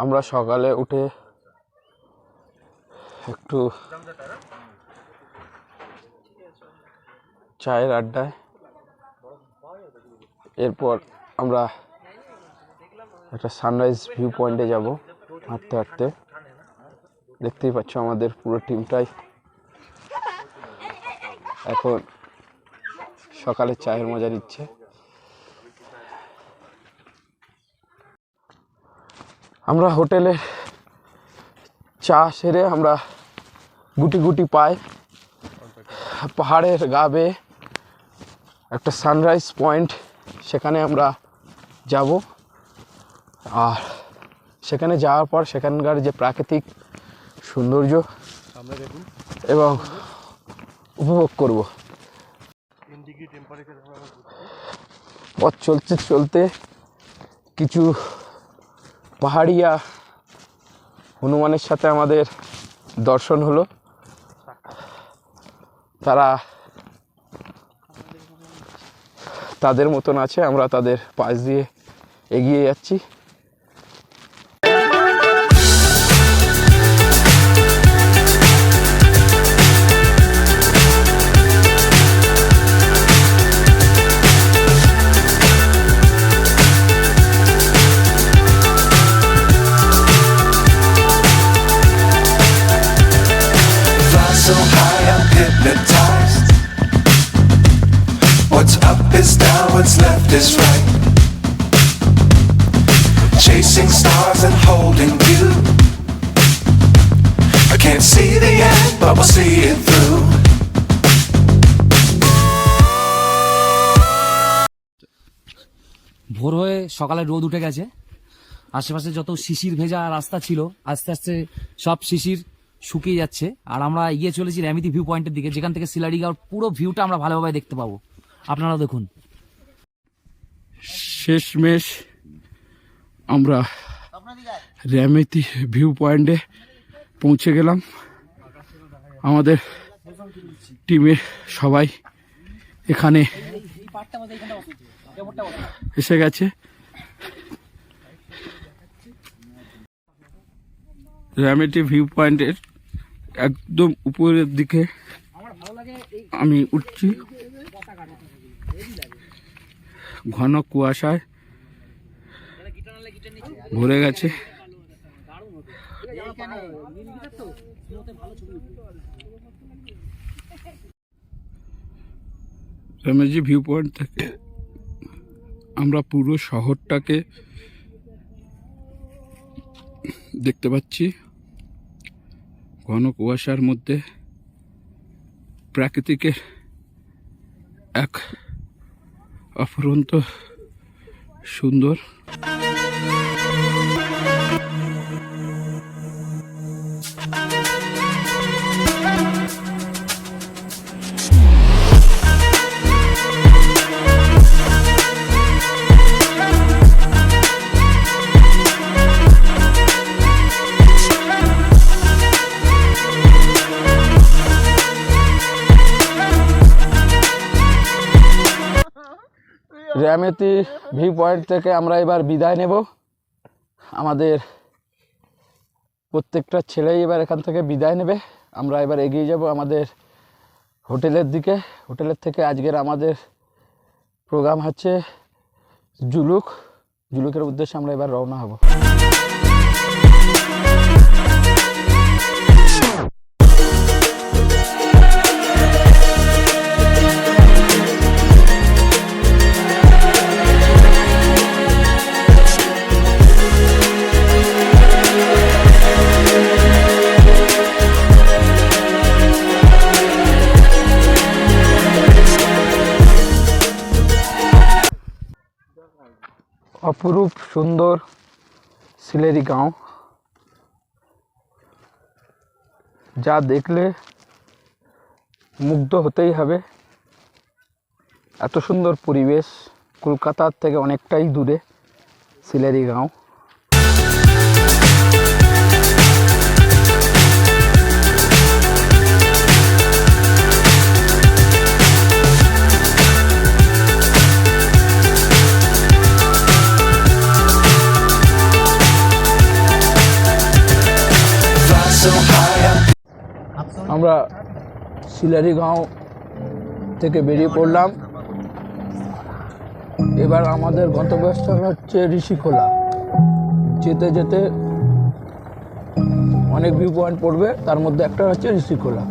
আমরা সকালে উঠে একটু চায়ের আড্ডায়, এরপর আমরা একটা সানরাইজ ভিউ পয়েন্টে যাব হাঁটতে হাঁটতে। দেখতেই পাচ্ছ আমাদের পুরো টিমটাই এখন সকালে চায়ের মজা নিচ্ছে। আমরা হোটেলে চা সেরে আমরা গুটি গুটি পায়ে পাহাড়ের গা বেয়ে একটা সানরাইজ পয়েন্ট, সেখানে আমরা যাব। আর সেখানে যাওয়ার পর সেখানকার যে প্রাকৃতিক সৌন্দর্য এবং উপভোগ করব। পথ চলতে চলতে কিছু পাহাড়িয়া হনুমানের সাথে আমাদের দর্শন হলো। তারা তাদের মতন আছে, আমরা তাদের পাশ দিয়ে এগিয়ে যাচ্ছি। So high I'm hypnotized. What's up is down, what's left is right. Chasing stars and holding you. I can't see the end, but we'll see it through. ভোর হয়ে সকালে রোদ উঠে গেছে। আশেপাশে যত শিশির ভেজা রাস্তা ছিল আস্তে আস্তে সব শিশির শুকিয়ে যাচ্ছে। আর আমরা এগিয়ে চলেছি র্যামিতি ভিউ পয়েন্টের দিকে, যেখান থেকে সিলাডিগাঁওর পুরো ভিউটা আমরা ভালোভাবে দেখতে পাবো। আপনারা দেখুন। শেষমেশ আমরা র্যামিতি ভিউ পয়েন্টে পৌঁছে গেলাম। আমাদের টিমের সবাই এখানে এসে গেছে। র্যামিতি ভিউ পয়েন্টের একদম উপরের দিকে আমি উঠছি। ঘন কুয়াশায় ভরে গেছে। র্যামিতি ভিউ পয়েন্ট থেকে আমরা পুরো শহরটাকে দেখতে পাচ্ছি। ঘন কুয়াশার মধ্যে প্রাকৃতিকের এক অফুরন্ত সুন্দর। র্যামিতি ভিউ পয়েন্ট থেকে আমরা এবার বিদায় নেব। আমাদের প্রত্যেকটা ছেলেই এবার এখান থেকে বিদায় নেবে। আমরা এবার এগিয়ে যাব আমাদের হোটেলের দিকে। হোটেলের থেকে আজকের আমাদের প্রোগ্রাম হচ্ছে জুলুকের উদ্দেশ্যে আমরা এবার রওনা হব। অপরূপ সুন্দর সিলেরিগাঁও, যা দেখলে মুগ্ধ হতেই হবে। এত সুন্দর পরিবেশ, কলকাতার থেকে অনেকটাই দূরে সিলেরিগাঁও। so high up. আমরা শিলারিগাঁও থেকে বেরিয়ে পড়লাম। এবার আমাদের গন্তব্যস্থল হচ্ছে ঋষিখোলা। যেতে যেতে অনেক ভিউ পয়েন্ট পড়বে, তার মধ্যে একটা হচ্ছে ঋষিখোলা।